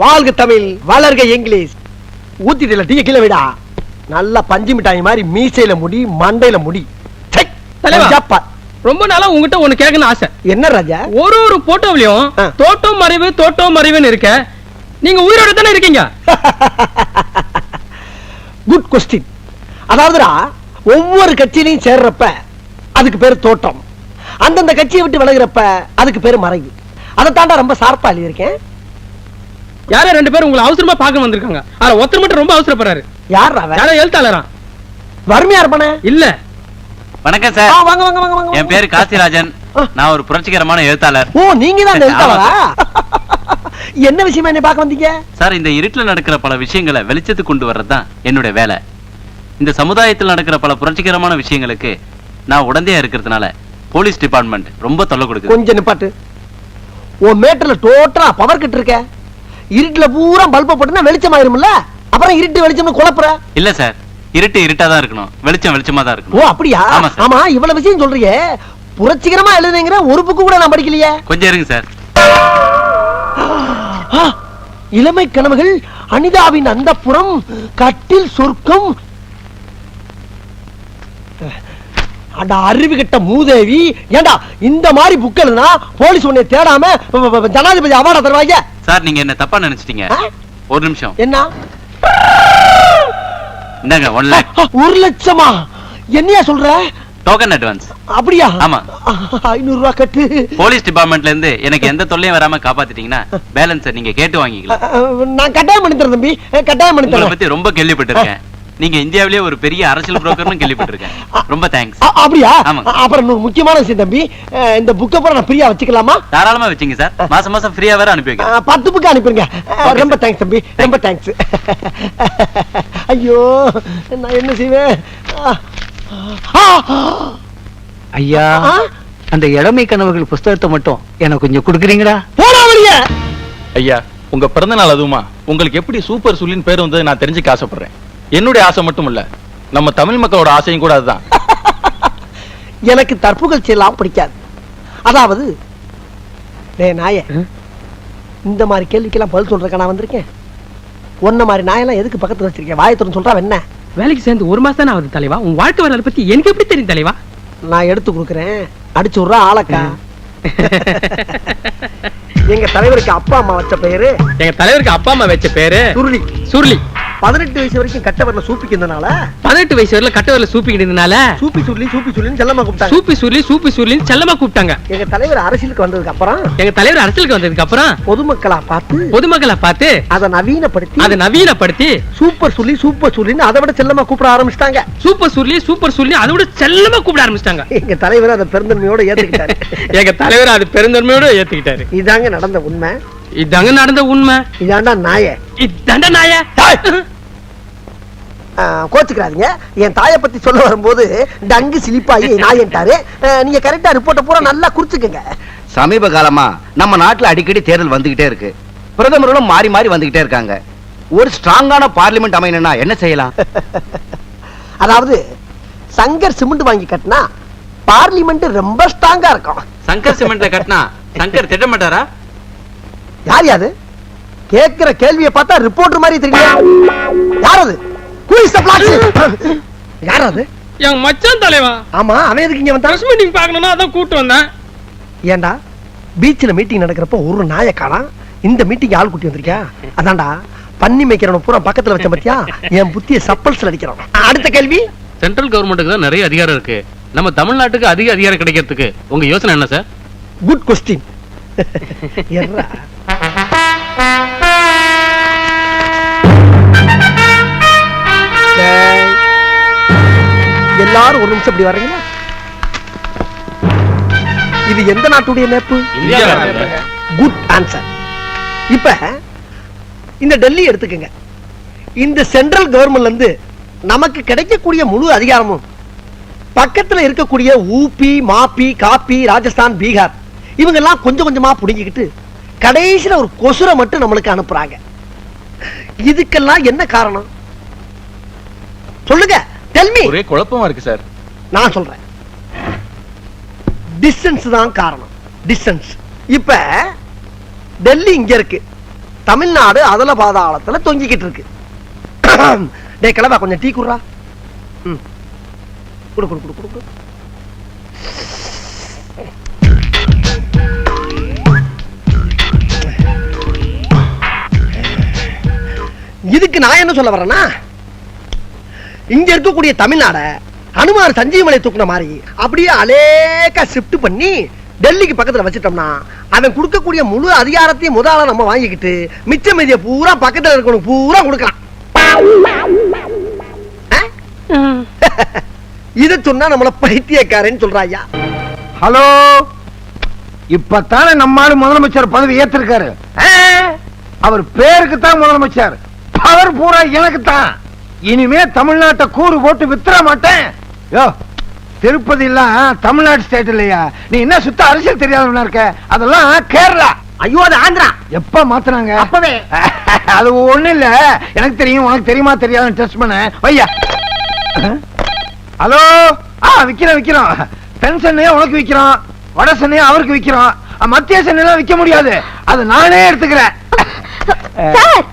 வாழ்க தமிழ், வளர்க English. ஊத்திட்டல tea கீழே விடா. நல்லா பஞ்சு மிட்டாய் மாதிரி மீசையில முடி, மண்டையில முடி. தலைவா, ரொம்ப நாளா உங்ககிட்ட ஒண்ணு கேட்கணும் ஆசை. என்ன ராஜா? ஒரு போட்டோவிலையும் தோட்டம் மறைவு தோட்டம் மறைவுன்னு இருக்க, நீங்க உயிரோட தானே இருக்கீங்க? Good question. அதாவதுடா, ஒவ்வொரு கட்சியிலையும் சேர்றப்ப அதுக்கு பேரு தோட்டம், அந்தந்த கட்சியை விட்டு விலகிறப்ப அதுக்கு பேரு மறைவு. அதை தாண்டா ரொம்ப சார்பா எழுதியிருக்கேன். யாரோ 2 பேரும் உங்களை அவசரமா பார்க்க வந்திருக்காங்க. ஆனா ஒருத்தர் மட்டும் ரொம்ப அவசரப்படுறாரு. யார்? யாரோ எழுத்தாளரா? வறுமையா இருப்பானே? இல்ல. வணக்கம் சார். வாங்க வாங்க வாங்க வாங்க. என் பேரு காசிராஜன். நான் ஒரு புரட்சிகரமான எழுத்தாளர். ஓ, நீங்க தான் எழுத்தாளரா? என்ன விஷயமா என்ன பார்க்க வந்தீங்க? சார், இந்த இருட்டுல நடக்கிற பல விஷயங்களை வெளிச்சத்துக்கு கொண்டு வர்றதுதான் என்னுடைய வேலை. இந்த சமுதாயத்தில் நடக்கிற பல புரட்சிகரமான விஷயங்களுக்கு நான் உடந்தையா இருக்கிறதுனால போலீஸ் டிபார்ட்மெண்ட் ரொம்ப தொல்லை கொடுக்குது. கொஞ்சம் நிப்பாட்டு. உன் மேட்டர்ல டோட்டலா பவர் கட் இருக்க. இருட்டுல பூரா பல்ப போட்டுனா வெளிச்சம் ஆயிரும்ல, அப்புறம் இருட்டு வெளிச்சம்னு குழப்புற. இல்ல சார், இருட்டு இருட்டா தான் இருக்கணும், வெளிச்சம் வெளிச்சமா தான் இருக்கணும். ஓ அப்படியா? ஆமா, இவ்வளவு விஷயம் சொல்றீங்க. புரட்சிகரமா எழுதுனீங்கற ஒரு புக்கு கூட நான் படிக்கலையே. கொஞ்சம் இருங்க சார். இளமை கனவுகள், அனிதாவின் அந்தப்புறம், கட்டில் சொர்க்கம். அட அறிவு கட்ட மூதேவி, ஏண்டா இந்த மாதிரி புக் எழுதுனா போலீஸ் உன்னை தேடாம ஜனாதிபதி அவார்டா தருவாங்க? சார், நீங்க என்ன தப்பா நினைச்சிட்டீங்க. ஒரு நிமிஷம். என்ன? இந்தாங்க 1 லாக். 1 லட்சமா? என்னையா சொல்ற? Token advance. அப்படியா? ஆமா. 500 ரூபாய் கட்டு. போலீஸ் டிபார்ட்மெண்ட்ல இருந்து எனக்கு எந்த தொல்லையும் வராம காப்பாத்திட்டீங்கன்னா பேலன்ஸ் நீங்க கேட்டு வாங்கிக்கலாம். நான் கட்டாயம் பண்ணி தரேன் தம்பி, கட்டாயம் பண்ணி தரேன். உங்களை பத்தி ரொம்ப கேள்விப்பட்டிருக்கேன். நீங்க இந்தியாவிலேயே ஒரு பெரிய அரசியல் புரோக்கர்னு கேள்விப்பட்டிருக்கேன். ரொம்ப தேங்க்ஸ். அப்படியா? ஆமா. அப்புறம் இன்னொரு முக்கியமான விஷயம் தம்பி, இந்த புக்கை பூரா நான் ஃப்ரீயா வச்சுக்கலாமா? தாராளமா வச்சுங்க சார். மாசம் மாசம் ஃப்ரீயா வேற அனுப்பி வைக்கிறேன். 10 புக்கு அனுப்பிடுங்க. ரொம்ப தேங்க்ஸ் தம்பி, ரொம்ப தேங்க்ஸ். ஐயோ, நான் என்ன செய்வேன்? ஐயா, அந்த இளமை கனவுகள் புஸ்தகத்தை மட்டும் எனக்கு கொஞ்சம் கொடுக்குறீங்களா? போடா வெளியே. ஐயா, உங்க பிறந்த நாள் அதுவுமா உங்களுக்கு எப்படி சூப்பர் சுல்லின் பேர் வந்தது நான் தெரிஞ்சுக்க ஆசைப்படுறேன். என்னுடைய ஆசை மட்டும் இல்ல, நம்ம தமிழ் மக்களோட ஆசையும் கூட அதுதான். எனக்கு தற்புகழ்ச்சி எல்லாம் பிடிக்காது. அதாவது நாய இந்த மாதிரி கேள்விக்கெல்லாம் பதில் சொல்றதுக்கு நான் வந்திருக்கேன். ஒன்ன மாதிரி நாயெல்லாம் எதுக்கு பக்கத்துல வச்சிருக்கேன்? வாயத்துறன்னு சொல்றா என்ன? வேலைக்கு சேர்ந்து 1 மாசம் தானே ஆகுது தலைவா. உன் வாழ்க்கை வரலாறு பத்தி எனக்கு எப்படி தெரியும் தலைவா? நான் எடுத்து கொடுக்குறேன், அடிச்சு விடுறா ஆளக்கா. எங்க தலைவருக்கு அப்பா அம்மா வச்ச பேரு, எங்க தலைவருக்கு அப்பா அம்மா வச்ச பேரு சுருளி. சுருளி. 18 வயசு வரைக்கும் கட்ட வரல சூப்பிக்கிறதுனால, 18 வயசு வரல கட்ட வரல சூப்பிக்கிட்டதுனால சூப்பி சுருளி சூப்பி சுருளின்னு செல்லமா கூப்பிட்டாங்க. சூப்பி சுருளி சூப்பி சுருளின்னு செல்லமா கூப்பிட்டாங்க. எங்க தலைவர் அரசியலுக்கு வந்ததுக்கு அப்புறம், எங்க தலைவர் அரசியலுக்கு வந்ததுக்கு அப்புறம் பொதுமக்களா பார்த்து அதை நவீனப்படுத்தி சூப்பர் சுருளி சூப்பர் சுருளின்னு அதை விட செல்லமா கூப்பிட ஆரம்பிச்சிட்டாங்க. சூப்பர் சுருளி அதை விட செல்லமா கூப்பிட ஆரம்பிச்சிட்டாங்க. எங்க தலைவர் அதை பெருந்தன்மையோட ஏத்துக்கிட்டாரு. எங்க தலைவர் அது பெருந்தன்மையோட ஏத்துக்கிட்டாரு. இதாங்க நடந்த உண்மை. இதாங்க நடந்த உண்மை. இதாண்டா நாய. இதாண்டா நாய. கோச்சுக்கிறாதீங்க. என் தாயை பத்தி சொல்ல வரும்போது டங்கு சிலிப்பாயி நாயன்ட்டாரு. நீங்க கரெக்டா ரிப்போர்ட்டை பூரா நல்லா குறிச்சுக்கங்க. சமீப காலமா நம்ம நாட்டுல அடிக்கடி தேர்தல் வந்துகிட்டே இருக்கு. பிரதமர்களும் மாறி மாறி வந்துகிட்டே இருக்காங்க. ஒரு ஸ்ட்ராங்கான பார்லிமெண்ட் அமையணும்னா என்ன செய்யலாம்? அதாவது சங்கர் சிமெண்ட் வாங்கி கட்டினா பார்லிமெண்ட் ரொம்ப ஸ்ட்ராங்கா இருக்கும். சங்கர் சிமெண்ட்ல கட்டினா சங்கர் திட்ட மாட்டாரா? யார் யாது? கேட்கிற கேள்வியை பார்த்தா ரிப்போர்ட்டர் மாதிரி தெரியல. யார் அது? யார் அது? என் மச்சான் தலைவா. ஆமா, அவன் எதுக்கு இங்க வந்தான்? பிரஸ் மீட்டிங் பார்க்கணும்னா அதான் கூட்டி வந்தேன். ஏண்டா பீச்ல மீட்டிங் நடக்கிறப்ப ஒரு நாயை காணோம், இந்த மீட்டிங் ஆள் கூட்டி வந்திருக்கியா? அதான்டா பண்ணி மேய்க்கிறவன பூரா பக்கத்துல வச்ச பத்தியா? என் புத்திய சப்பல்ஸ்ல அடிக்கிறோம். அடுத்த கேள்வி. சென்ட்ரல் கவர்மெண்ட்டுக்கு தான் நிறைய அதிகாரம் இருக்கு. நம்ம தமிழ்நாட்டுக்கு அதிக அதிகாரம் கிடைக்கிறதுக்கு உங்க யோசனை என்ன சார்? Good question. எல்லாரும் ஒரு நிமிஷம் இப்படி வர்றீங்களா? இது எந்த நாட்டுடைய மேப்பு? Good answer. இப்ப இந்த டெல்லி எடுத்துக்கங்க. இந்த சென்ட்ரல் கவர்மெண்ட்ல இருந்து நமக்கு கிடைக்கக்கூடிய முழு அதிகாரமும் பக்கத்துல இருக்கக்கூடிய ஊபி, மாப்பி, காப்பி, ராஜஸ்தான், பீகார் இவங்க எல்லாம் கொஞ்சம் கொஞ்சமா புடுங்கிக்கிட்டு கடைசியில ஒரு கொசுரை மட்டும் நம்மளுக்கு அனுப்புறாங்க. இதுக்கெல்லாம் என்ன காரணம் சொல்லுங்க? Tell me. ஒரே குழப்பமா இருக்கு சார். நான் சொல்றேன். டிஸ்டன்ஸ் தான் காரணம். டிஸ்டன்ஸ். இப்ப டெல்லி இங்க இருக்கு, தமிழ்நாடு அதல பாதாளத்துல தொங்கிக்கிட்டு இருக்கு. டே கிளம்பா, கொஞ்சம் டீ குடுறா. குடு குடு குடு குடு. இதுக்கு நான் என்ன சொல்ல வரேன்னா, இங்க இருக்கக்கூடிய தமிழ்நாட அனுமார் சஞ்சீவமலை தூக்குன மாதிரி அப்படியே அலேக்கா ஷிஃப்ட் பண்ணி டெல்லிக்கு பக்கத்துல வச்சிட்டோம்னா அவன் கொடுக்கக்கூடிய முழு அதிகாரத்தையும் முதல்ல நம்ம வாங்கிக்கிட்டு மிச்ச மீதிய பூரா பக்கத்துல இருக்கணும் பூரா கொடுக்கலாம். இத சொன்னா நம்மள பைத்தியக்காரன்னு சொல்றாயா. ஹலோ, இப்பத்தானே நம்மால முதலமைச்சர் பதவி ஏத்திருக்காரு. அவர் பேருக்கு தான் முதலமைச்சர், பவர் பூரா எனக்கு தான். இனிமே தமிழ்நாட்டை கூறு போட்டு வித்துற மாட்டேன். யோ, திருப்பதி எல்லாம் தமிழ்நாடு ஸ்டேட் இல்லையா? நீ என்ன சுத்த அரசியல் தெரியாதவனா இருக்க? அதெல்லாம் கேரளா. ஐயோ, அது ஆந்திரா. எப்ப மாத்துறாங்க? அப்பவே. அது ஒண்ணு இல்ல, எனக்கு தெரியும், உனக்கு தெரியுமா தெரியாதுன்னு டெஸ்ட் பண்ண வையா. ஹலோ, விக்கிறோம். தென் சென்னையா உனக்கு விக்கிறோம், வட சென்னையா அவருக்கு விக்கிறோம், மத்திய சென்னையெல்லாம் விக்க முடியாது, அது நானே எடுத்துக்கிறேன். சார்,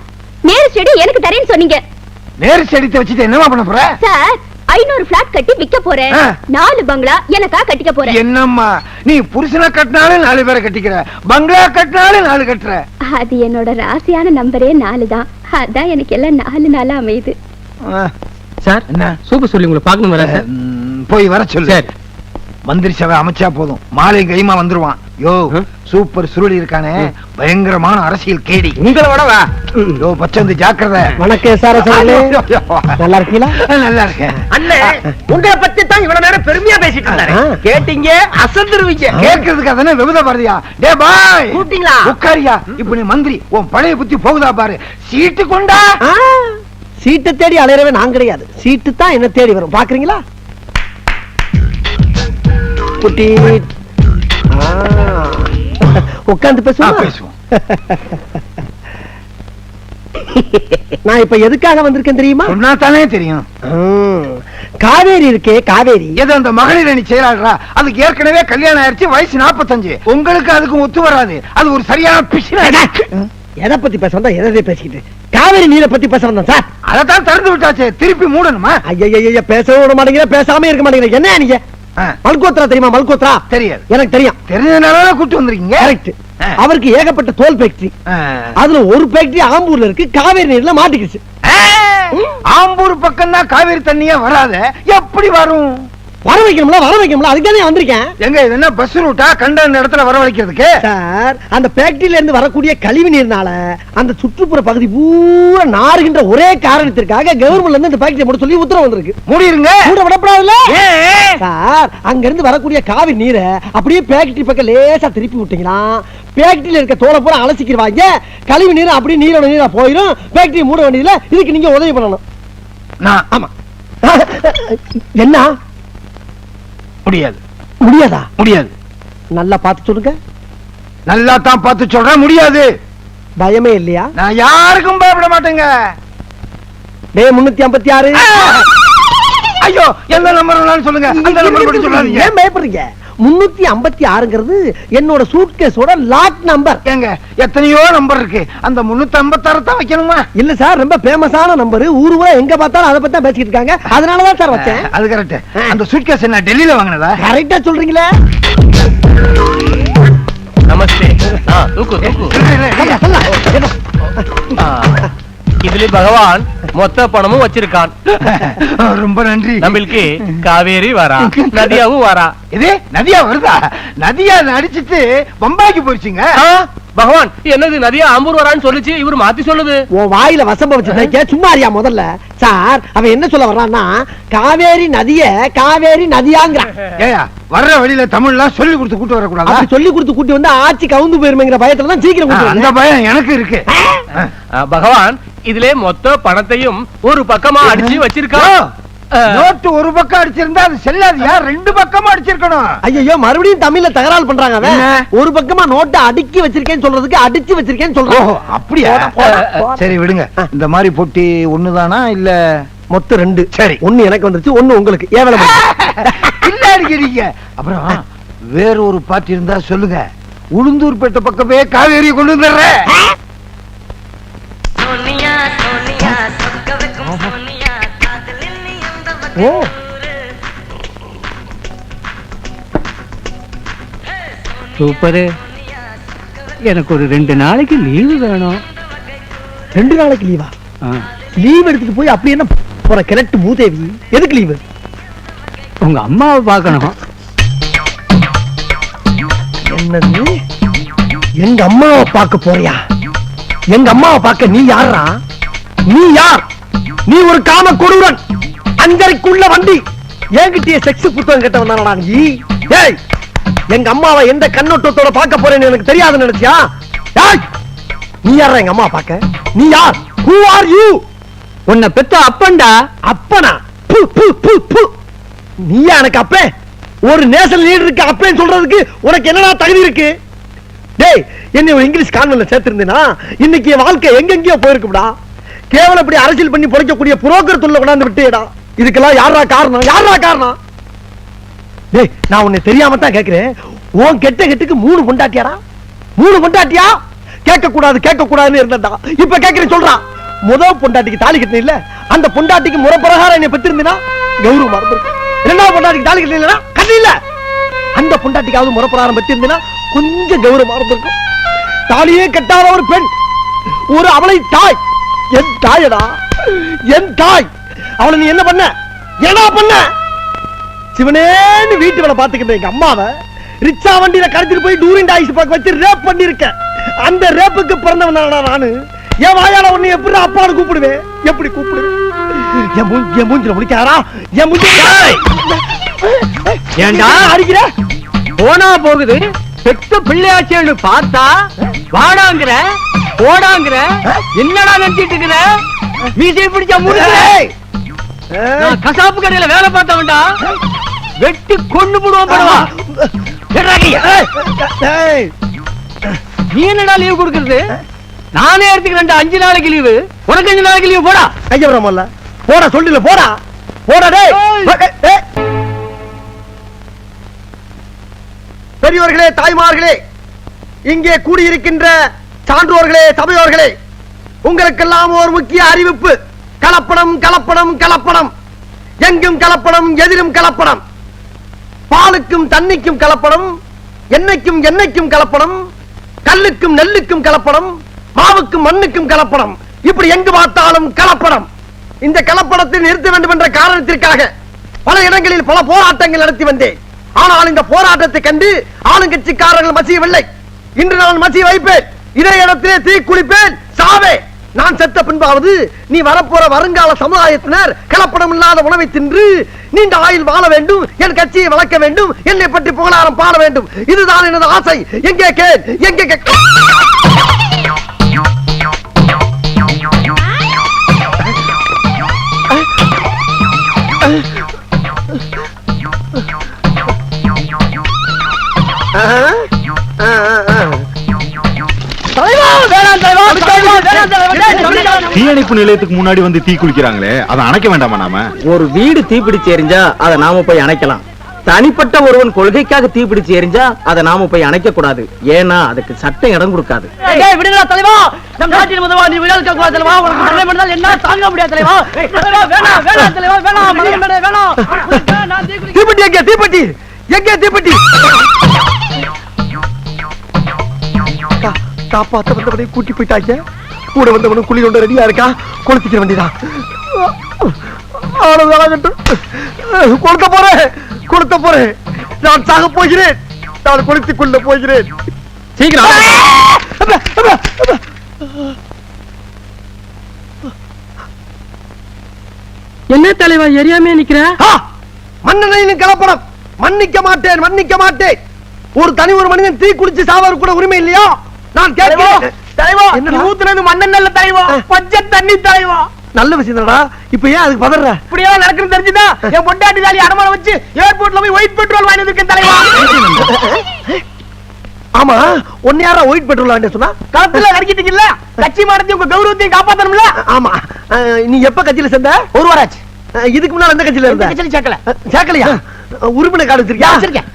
நேரு செடி எனக்கு தரேன்னு சொன்னீங்க. நேரு செடித்தை வச்சுட்டு என்னமா பண்ண போற? சார், 500 பிளாட் கட்டி விக்க போறேன். 4 பங்களா எனக்கா கட்டிக்க போறேன். என்னம்மா நீ புருஷனை கட்டினாலும் 4 பேரை கட்டிக்கிற, பங்களா கட்டினாலும் 4 கட்டுற. அது என்னோட ராசியான நம்பரே 4 தான். அதான் எனக்கு எல்லாம் 4 நாளா அமையுது. சார், என்ன சூப்பர் சொல்லி உங்களை பார்க்கணும் வர சார். போய் வர சொல்லு. மந்திரி சபை அமைச்சா போதும், மாலை கைமா வந்துருவான். யோ, சூப்பர் சுருளி இருக்கானே, பயங்கரமான அரசியல் கேடி. உங்களோட வா. யோ பச்சந்து ஜாக்கிரதை. வணக்கம் சார். நல்லா இருக்கீங்களா? நல்லா இருக்கேன். அண்ணே, உங்களை பத்தி தான் இவ்வளவு நேரம் பெருமையா பேசிட்டு இருந்தாரு. கேட்டீங்க, அசந்துருவீங்க. கேட்கறதுக்கு அதானே விபத பாரதியா? டே பாய், கூட்டிங்களா? உட்காரியா. இப்ப நீ மந்திரி, உன் பழைய புத்தி போகுதா பாரு. சீட்டு கொண்டா. சீட்டை தேடி அலையறவே நான் கிடையாது, சீட்டு தான் என்ன தேடி வரும். பாக்குறீங்களா? குட்டி உட்கார்ந்து பேசுவோம். நான் இப்ப எதுக்காக வந்திருக்கேன் தெரியுமா? சொன்னா தானே தெரியும். காவேரி இருக்கே, காவேரி. எது அந்த மகளிர் அணி செயலாளரா? அதுக்கு ஏற்கனவே கல்யாணம் ஆயிடுச்சு, வயசு 45. உங்களுக்கு அதுக்கும் ஒத்து வராது. அது ஒரு சரியான பிசின. எதை பத்தி பேச வந்தா எதை பேசிக்கிட்டு? காவேரி நீரை பத்தி பேச வந்தேன் சார். அதைத்தான் திறந்து விட்டாச்சு, திருப்பி மூடணுமா? ஐயா, பேசவும் விட மாட்டேங்கிற, பேசாம இருக்க மாட்டேங்கிற. என்ன நீங்க? மல்கோத்ரா தெரியுமா? மல்கோத்ரா தெரியாது. எனக்கு தெரியும். தெரிஞ்சதுனால கூட்டு வந்திருக்கீங்க. கரெக்ட். அவருக்கு ஏகப்பட்ட தோல் ஃபேக்டரி. அதுல ஒரு ஃபேக்டரி ஆம்பூர்ல இருக்கு, காவேரி நீர்ல மாட்டிக்கிச்சு. ஆம்பூர் பக்கம் தான் காவேரி தண்ணியே வராத, எப்படி வரும்? வர வைக்கணும்ல, அதுக்காக வந்திருக்கேன். எங்க இது என்ன பஸ் ரூட்டா? கண்ட இடத்துல வர வைக்கிறதுக்கு? சார், அந்த ஃபேக்டரியில இருந்து வரக்கூடிய கழிவு நீர்னால அந்த சுற்றுப்புற பகுதி பூரா நாறுகின்ற ஒரே காரணத்திற்காக கவர்மெண்ட்ல இருந்து இந்த ஃபேக்டரி மூட சொல்லி உத்தரவு வந்திருக்கு. மூடிருங்க. மூட விடப்படாதுல்ல சார். அங்க இருந்து வரக்கூடிய காவிரி நீரை அப்படியே ஃபேக்டரி பக்கம் லேசா திருப்பி விட்டீங்கன்னா ஃபேக்டரியில இருக்க தோலை பூரா அலசிக்கிடுவாங்க. கழிவு நீர் அப்படியே நீரோட நீரா போயிடும். ஃபேக்டரி மூட வேண்டியதுல இதுக்கு நீங்க உதவி பண்ணணும். ஆமா. என்ன? முடியாது. முடியாதா? முடியாது. நல்லா பார்த்து சொல்லுங்க. நல்லா தான் பார்த்து சொல்றேன், முடியாது. பயமே இல்லையா? நான் யாருக்கும் பயப்பட மாட்டேங்க. டே 356. ஐயோ, எந்த நம்பர் சொல்லுங்க. அந்த நம்பர் மட்டும் சொல்லாதீங்க. ஏன் பயப்படுறீங்க? 356ங்கிறது என்னோட சூட்கேஸோட லாக் நம்பர். ஏங்க, எத்தனையோ நம்பர் இருக்கு, அந்த 356 தான் வைக்கணுமா? இல்ல சார், ரொம்ப ஃபேமஸான நம்பர். ஊர் எங்க பார்த்தாலும் அதை பத்தி தான் பேசிட்டு இருக்காங்க. அதனால தான் சார் வச்சேன். அது கரெக்ட். அந்த சூட்கேஸ் என்ன டெல்லியில வாங்குனதா? கரெக்ட்டா சொல்றீங்களே. நமஸ்தே. தூக்கு. இதுல பகவான் மொத்த பணமும் வச்சிருக்கான். ரொம்ப நன்றி. நம்மளுக்கு காவேரி வரா, நதியாவும் வரா. இது நதியா வருதா? நதியா அடிச்சிட்டு பம்பாய்க்கு போயிடுச்சுங்க. பகவான் என்னது நதியா ஆம்பூர் வரான்னு சொல்லுச்சு, இவரு மாத்தி சொல்லுது. உன் வாயில வசம்ப வச்சு சும்மா அறியா முதல்ல. சார், அவன் என்ன சொல்ல வர்றான்னா காவேரி நதிய காவேரி நதியாங்கிறான். ஏயா, வர்ற வழியில தமிழ்லாம் சொல்லி கொடுத்து கூட்டு வரக்கூடாது. அப்படி சொல்லி கொடுத்து கூட்டி வந்து ஆட்சி கவுந்து போயிருமேங்கிற பயத்துல தான் சீக்கிரம் கூட்டி அந்த பயம் எனக்கு இருக்கு. பகவான் இதுல மொத்த பணத்தையும் ஒரு பக்கமா அடிச்சு வச்சிருக்கான். நோட்டு ஒரு பக்கம் அடிச்சிருந்தா அது செல்லாதியா? 2 பக்கமா அடிச்சிருக்கணும். ஐயோ, மறுபடியும் தமிழ்ல தகராறு பண்றாங்க. ஒரு பக்கமா நோட்டை அடுக்கி வச்சிருக்கேன்னு சொல்றதுக்கு அடிச்சு வச்சிருக்கேன்னு சொல்றோம். அப்படியா? சரி விடுங்க. இந்த மாதிரி போட்டி ஒண்ணுதானா இல்ல மொத்தம் 2? சரி, ஒண்ணு எனக்கு வந்துருச்சு, ஒண்ணு உங்களுக்கு. ஏவல இல்ல அடிக்கிறீங்க. அப்புறம் வேற ஒரு பார்ட்டி இருந்தா சொல்லுங்க, உளுந்தூர்பேட்டை பக்கமே காவேரியை கொண்டு வந்துடுறேன். ஓ சூப்பரு. எனக்கு ஒரு 2 நாளைக்கு லீவு வேணும். 2 நாளைக்கு லீவா? லீவ் எடுத்துட்டு போய் அப்படி என்ன போற கிரட்டு மூதேவி? எதுக்கு லீவு? உங்க அம்மாவை பார்க்கணும். என்னது? எங்க அம்மாவை பார்க்க போறியா? எங்க அம்மாவை பார்க்க நீ யாரா? நீ யார்? நீ ஒரு காம கொடூரன். 5:30க்குள்ள வண்டி. என்கிட்டயே செக்ஸ் புத்தகம் கேட்ட வந்தானடா நீ? ஏய், எங்க அம்மாவை எந்த கண்ணோட்டத்தோட பார்க்க போறேன்னு எனக்கு தெரியாதுன்னு நினைச்சியா? ஏய், நீ யாரா எங்க அம்மா பார்க்க? நீ யார்? Who are you? உன்னை பெத்த அப்பன்டா. அப்பனா? பு பு பு பு. நீயா எனக்கு அப்பே? ஒரு நேஷனல் லீடருக்கு அப்பேன்னு சொல்றதுக்கு உனக்கு என்னடா தகுதி இருக்கு? டேய், என்னை ஒரு இங்கிலீஷ் கான்வென்ட்ல சேர்த்திருந்தேனா இன்னைக்கு என் வாழ்க்கை எங்கெங்கயோ போயிருக்கும்டா. கேவலம் இப்படி அரசியல் பண்ணி பொழைக்கக்கூடிய புரோக்கர் தொல்லை கொண்டாந்து விட்டேடா. இதுக்கெல்லாம் யாரா காரணம்? யாரா காரணம்? டேய், நான் உன்னை தெரியாம தான் கேக்குறேன். உன் கெட்டுக்கு 3 பொண்டாட்டியாடா? 3 பொண்டாட்டியா? கேட்க கூடாதுன்னு இருந்தா இப்ப கேக்குறேன் சொல்றா. முதல் பொண்டாட்டிக்கு தாலி கட்டின இல்ல, அந்த பொண்டாட்டிக்கு முறை பிரகாரம் என்னை பெற்றிருந்தா கௌரவமா இருந்திருக்கும். 2வது பொண்டாட்டிக்கு தாலி கட்டின கட்டி இல்ல, அந்த பொண்டாட்டிக்காவது முறை பிரகாரம் பெற்றிருந்தா கொஞ்சம் கௌரவமா இருந்திருக்கும். தாலியே கட்டாத ஒரு பெண், ஒரு அவளை தாய், என் தாயடா, என் தாய். அவளை நீ என்ன பண்ண? என்ன பண்ண? சிவனேன்னு வீட்டு வேலை பாத்துக்கிட்ட எங்க அம்மாவை ரிச்சா வண்டியில கடத்திட்டு போய் டூரிங் ஐஸ் பாக்க வச்சு ரேப் பண்ணிருக்க. அந்த ரேப்புக்கு பிறந்தவன் நானு. என் வாயால உன்னை எப்படி அப்பான்னு கூப்பிடுவேன்? எப்படி கூப்பிடுவேன்? என் மூஞ்சில முடிக்காரா? என் மூஞ்சி ஏண்டா அடிக்கிற? போனா போகுது. பெத்த பிள்ளையாச்சேன்னு பார்த்தா வாடாங்கிற போடாங்கிற. என்னடா நினைச்சிட்டு இருக்கிற? மீசை பிடிச்ச முடிச்சு கசாப்பு கடையில வேலை பார்த்தவன்டா. வெட்டி கொண்டு போடுவான் படுவா. நீ என்னடா லீவ் கொடுக்கறது? நானே எடுத்துக்கிறேன் 5 நாளைக்கு லீவு. உனக்கு 5 நாளைக்கு லீவு போடா. கையவரமல்ல போடா, சொல்லல போடா போடா. டேய் பெரியோர்களே, தாய்மார்களே, இங்கே கூடியிருக்கின்ற சான்றோர்களே, சபையோர்களே, உங்களுக்கெல்லாம் ஒரு முக்கிய அறிவிப்பு. கலப்படம் கலப்படம் கலப்படம். எங்கும் கலப்படம், எதிரும் கலப்படம். பாலுக்கும் தண்ணிக்கும் கலப்படம், எண்ணெய்க்கும் எண்ணெய்க்கும் கலப்படம், கல்லுக்கும் நெல்லுக்கும் கலப்படம், மாவுக்கும் மண்ணுக்கும் கலப்படம். இப்படி எங்கு பார்த்தாலும் கலப்படம். இந்த கலப்படத்தை நிறுத்த வேண்டும் என்ற காரணத்திற்காக பல இடங்களில் பல போராட்டங்கள் நடத்தி வந்தேன். ஆனால் இந்த போராட்டத்தை கண்டு ஆளுங்கட்சிக்காரர்கள் மசியவில்லை. இன்று நான் மசிய வைப்பேன். இதே இடத்திலே தீ குளிப்பேன், சாவே. நான் செத்த பின்பாவது நீ வரப்போற வருங்கால சமுதாயத்தினர் கலப்படம் இல்லாத உணவை தின்று நீண்ட ஆயுள் வாழ வேண்டும், என் கட்சியை வளர்க்க வேண்டும், என்னை பற்றி புகழாரம் பாட வேண்டும். இதுதான் எனது ஆசை. எங்கே கேள், எங்கே கேள். தீயணைப்பு நிலையத்துக்கு முன்னாடி வந்து தீ குளிக்கிறாங்களே, அதை அணைக்க வேண்டாமா நாம? ஒரு வீடு தீப்பிடிச்சு எரிஞ்சா அதை நாம போய் அணைக்கலாம். தனிப்பட்ட ஒருவன் கொள்கைக்காக தீப்பிடிச்சு எரிஞ்சா அதை நாம போய் அணைக்க கூடாது. ஏன்னா அதுக்கு சட்டம் இடம் கொடுக்காது. விடுதலை தலைவா, நம் நாட்டின் முதல்வா, நீ விழா இருக்க கூடாது தலைவா. உனக்கு தடை பண்ணால் என்ன தாங்க முடியாது தலைவா. வேணாம் வேணாம் தலைவா, வேணாம் வேணாம். தீப்பெட்டி எங்கே? தீப்பெட்டி எங்கே? தீப்பெட்டி காப்பாத்த வந்தவனை கூட்டி போயிட்டாங்க. கூட வந்தவனும் குழி கொண்டு ரெடியா இருக்கா. கொளுத்திக்கிற வேண்டியதான். கொளுத்த போறேன். நான் சாக போகிறேன். நான் கொளுத்திக் கொள்ள போகிறேன். சீக்கிரம். என்ன தலைவா எரியாமே நிக்கிற? மன்னனையும் கலப்படம். மன்னிக்க மாட்டேன், மன்னிக்க மாட்டேன். ஒரு தனி ஒரு மனிதன் தீ குளிச்சு சாவதற்கு கூட உரிமை இல்லையா? நான் கேட்கிறேன். தலைவா, ஊத்துனது மண்ணெண்ண இல்ல தலைவா, பச்சை தண்ணி தலைவா. நல்ல விஷயம் தானடா. இப்ப ஏன் அதுக்கு பதற? இப்படியெல்லாம் நடக்குன்னு தெரிஞ்சுதா என் பொண்டாட்டி தாலி அடமானம் வச்சு ஏர்போர்ட்ல போய் ஒயிட் பெட்ரோல் வாங்கி இருக்கேன் தலைவா. ஆமா, ஒன்னு யாரா ஒயிட் பெட்ரோல் வாங்கி சொன்னா? களத்துல நடிக்கிட்டீங்கல்ல, கட்சி மாடத்தையும் உங்க கௌரவத்தையும் காப்பாத்தணும்ல. ஆமா. நீ எப்ப கட்சியில சேர்ந்த? ஒரு வாராச்சு. இதுக்கு முன்னால எந்த கட்சியில இருந்த? கட்சியில சேர்க்கல. சேர்க்கலையா? உறுப்பினர் கார்டு வச்சிருக்கியா? வச்சிருக்கேன்.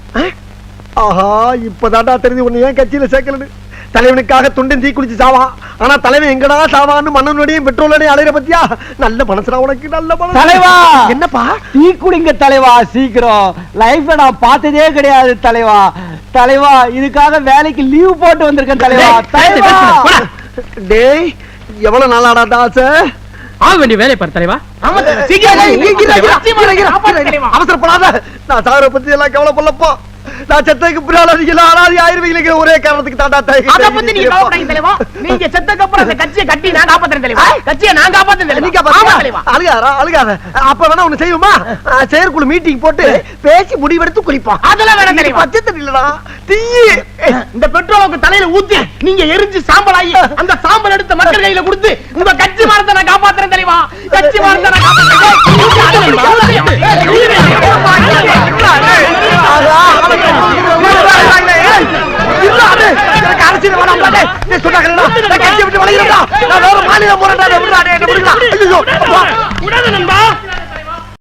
ஆஹா, இப்பதான்டா தெரிஞ்சு உன்னை ஏன் கட்சியில சேர்க்கலன்னு. தலைவனுக்காக துண்டன் தீ குளிச்சு சாவா, ஆனா தலைவன் எங்கடா சாவான்னு மண்ணனோடையும் பெட்ரோலோடையும் அலையிற பத்தியா? நல்ல மனசுடா உனக்கு, நல்ல மனசு. தலைவா! என்னப்பா? டீ குடிங்க தலைவா, சீக்கிரம். லைஃப்ல நான் பார்த்ததே கிடையாது தலைவா. தலைவா, இதுக்காக வேலைக்கு லீவ் போட்டு வந்திருக்கேன் தலைவா. தலைவா! டேய், எவ்வளவு நாளாடா தாச? ஆக வேண்டிய வேலை பாரு தலைவா. அவசரப்படாத. நான் சாகர பத்தி எல்லாம் கவலைப்படலப்பா. நான் செத்ததுக்கு பின்னால அனாதி ஆயிருவீங்க ஒரே காரணத்துக்கு தாண்டா. அத பத்தி நீங்க கவலைப்படாதீங்க தலைவா. நீங்க செத்ததுக்கு அப்புறம் அந்த கட்சியை கட்டி நான் காப்பாத்துறேன் தலைவா. கட்சியை நான் காப்பாத்துறேன் நீ தலைவா. ஆமா தலைவா. அழுகாத. அப்ப வேணா ஒண்ணு செய்வோமா? செயற்குழு மீட்டிங் போட்டு பேசி முடிவெடுத்து குளிப்போம். அதெல்லாம் வேணாம் தலைவா. பச்சை தண்ணி இல்லடா, தீ. இந்த பெட்ரோலுக்கு தலையில ஊத்தி நீங்க எரிஞ்சு சாம்பலாகி அந்த சாம்பல் எடுத்த மக்கள் கையில கொடுத்து உங்க கட்சி மானத்தை நான் காப்பாத்துறேன் தலைவா. கட்சி மானத்தை நான் அரசியல் வேணாம். சொன்னாங்க கட்சி விட்டு வளைகிறா. நான் வேற மாநிலம் போறேன்.